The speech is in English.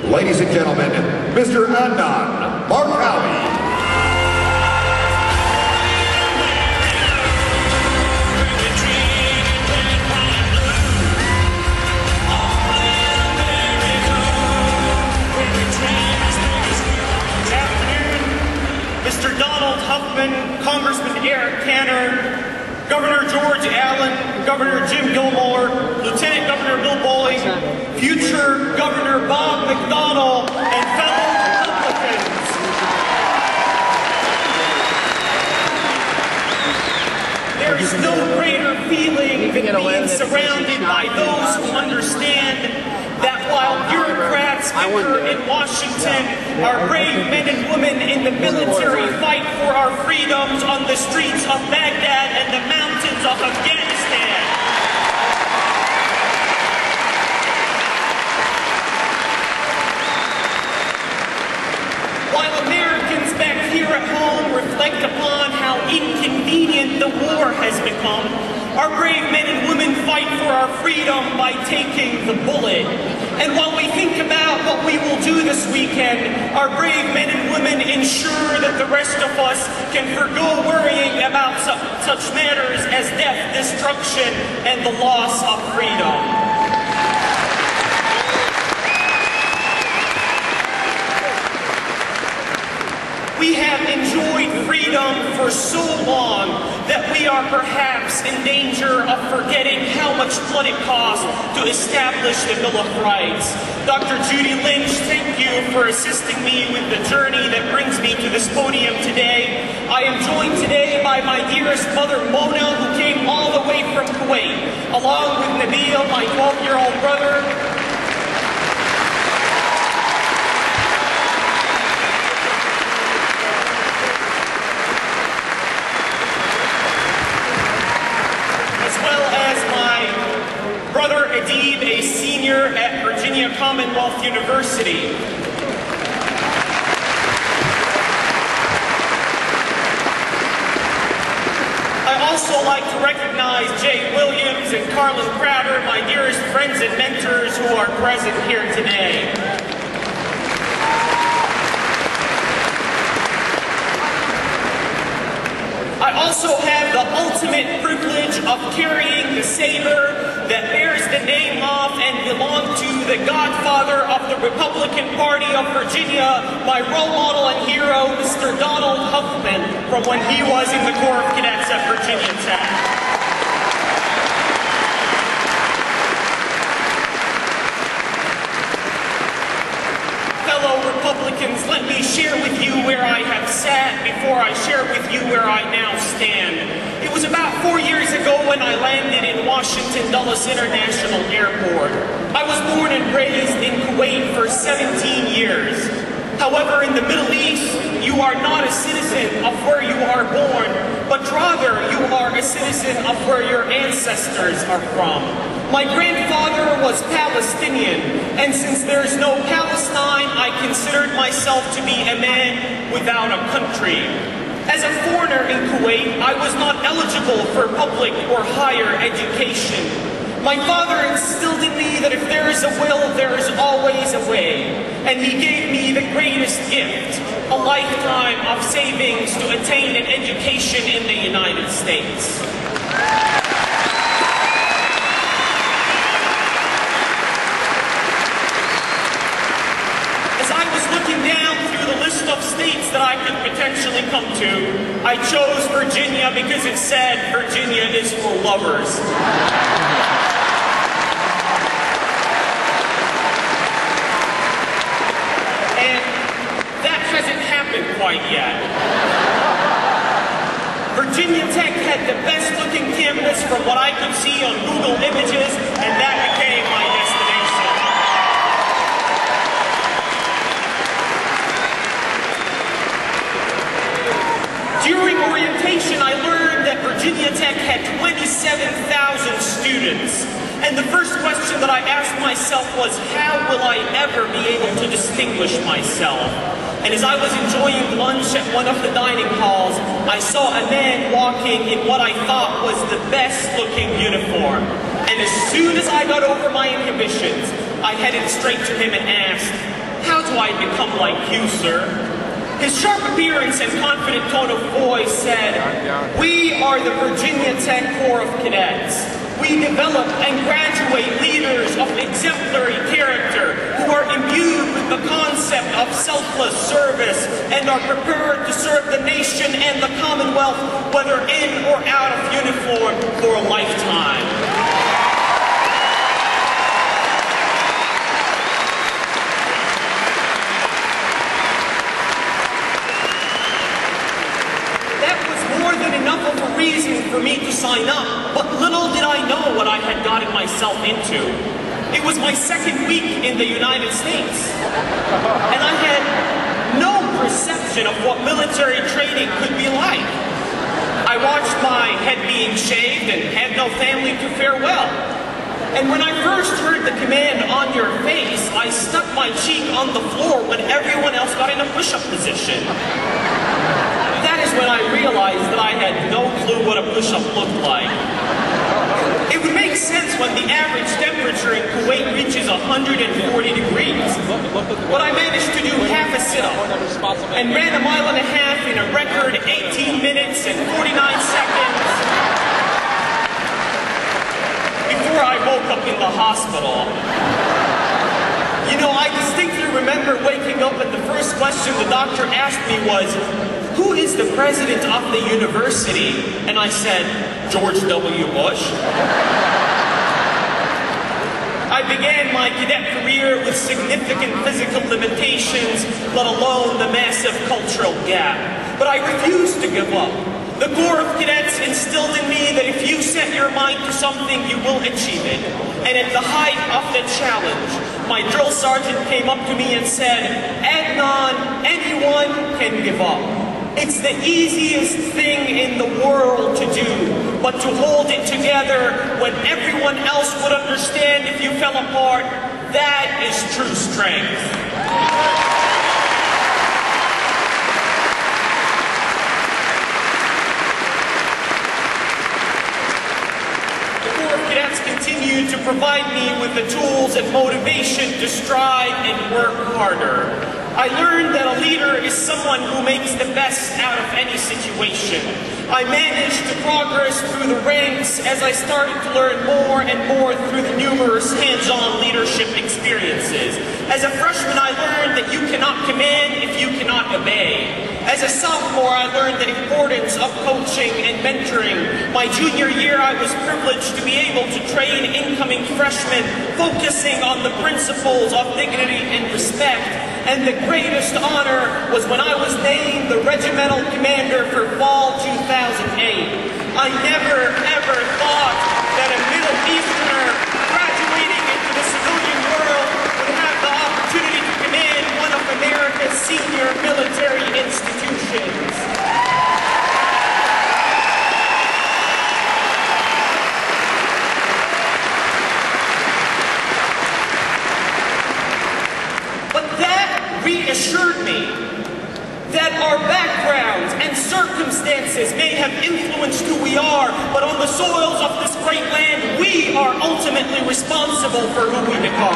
Ladies and gentlemen, Mr. Adnan Barqawi. Mr. Donald Huffman, Congressman Eric Cantor, Governor George Allen, Governor Jim Gilmore, Lieutenant Governor Bill Bolling, future Governor Bob McDonnell, and fellow Republicans. There is no greater feeling than being surrounded by those who understand that while bureaucrats bicker in Washington, our brave men and women in the military fight for our freedoms on the streets of Baghdad and the mountains of Afghanistan. While Americans back here at home reflect upon how inconvenient the war has become, our brave men and women fight for our freedom by taking the bullet. And while we think about what we will do this weekend, our brave men and women ensure that the rest of us can forgo worrying about such matters as death, destruction, and the loss of freedom. We have enjoyed freedom for so long that we are perhaps in danger of forgetting how much blood it cost to establish the Bill of Rights. Dr. Judy Lynch, thank you for assisting me with the journey that brings me to this podium today. I am joined today by my dearest mother, Mona, who came all the way from Kuwait, along with Nabil, my 12-year-old brother, a senior at Virginia Commonwealth University. I also like to recognize Jay Williams and Carlin Crowder, my dearest friends and mentors who are present here today. I also have the ultimate privilege of carrying the saber that bears the name of and belong to the godfather of the Republican Party of Virginia, my role model and hero, Mr. Donald Huffman, from when he was in the Corps of Cadets at Virginia Tech. Republicans, let me share with you where I have sat before I share with you where I now stand. It was about 4 years ago when I landed in Washington Dulles International Airport. I was born and raised in Kuwait for 17 years. However, in the Middle East, you are not a citizen of where you are born, but rather you are a citizen of where your ancestors are from. My grandfather was Palestinian, and since there is no Palestine, I considered myself to be a man without a country. As a foreigner in Kuwait, I was not eligible for public or higher education. My father instilled in me that if there is a will, there is always a way. And he gave me the greatest gift, a lifetime of savings to attain an education in the United States. As I was looking down through the list of states that I could potentially come to, I chose Virginia because it said Virginia is for lovers. Quite yet. Virginia Tech had the best looking campus from what I could see on Google Images, and that became my destination. During orientation, I learned that Virginia Tech had 27,000 students. And the first question that I asked myself was, how will I ever be able to distinguish myself? And as I was enjoying lunch at one of the dining halls, I saw a man walking in what I thought was the best looking uniform. And as soon as I got over my inhibitions, I headed straight to him and asked, till I'd become like you, sir. His sharp appearance and confident tone of voice said, "We are the Virginia Tech Corps of Cadets. We develop and graduate leaders of exemplary character who are imbued with the concept of selfless service and are prepared to serve the nation and the Commonwealth, whether in or out of uniform, for a lifetime." Enough of a reason for me to sign up, but little did I know what I had gotten myself into. It was my second week in the United States, and I had no perception of what military training could be like. I watched my head being shaved and had no family to farewell. And when I first heard the command, "On your face," I stuck my cheek on the floor when everyone else got in a push-up position. That is when I realized that I had no clue what a push-up looked like. It would make sense when the average temperature in Kuwait reaches 140 degrees. But I managed to do half a sit-up and ran a mile and a half in a record 18 minutes and 49 seconds before I woke up in the hospital. You know, I distinctly remember waking up and the first question the doctor asked me was, "Who is the president of the university?" And I said, "George W. Bush." I began my cadet career with significant physical limitations, let alone the massive cultural gap. But I refused to give up. The Corps of Cadets instilled in me that if you set your mind to something, you will achieve it. And at the height of the challenge, my drill sergeant came up to me and said, "Adnan, anyone can give up. It's the easiest thing in the world to do, but to hold it together when everyone else would understand if you fell apart, that is true strength." The Corps of Cadets continue to provide me with the tools and motivation to strive and work harder. I learned that a leader is someone who makes the best out of any situation. I managed to progress through the ranks as I started to learn more and more through the numerous hands-on leadership experiences. As a freshman, I learned that you cannot command if you cannot obey. As a sophomore, I learned the importance of coaching and mentoring. My junior year, I was privileged to be able to train incoming freshmen, focusing on the principles of dignity and respect. And the greatest honor was when I was named the regimental commander for fall 2008. I never, ever thought that a Middle Easterner graduating into the civilian world would have the opportunity to command one of America's senior military institutions. Reassured me that our backgrounds and circumstances may have influenced who we are, but on the soils of this great land, we are ultimately responsible for who we become.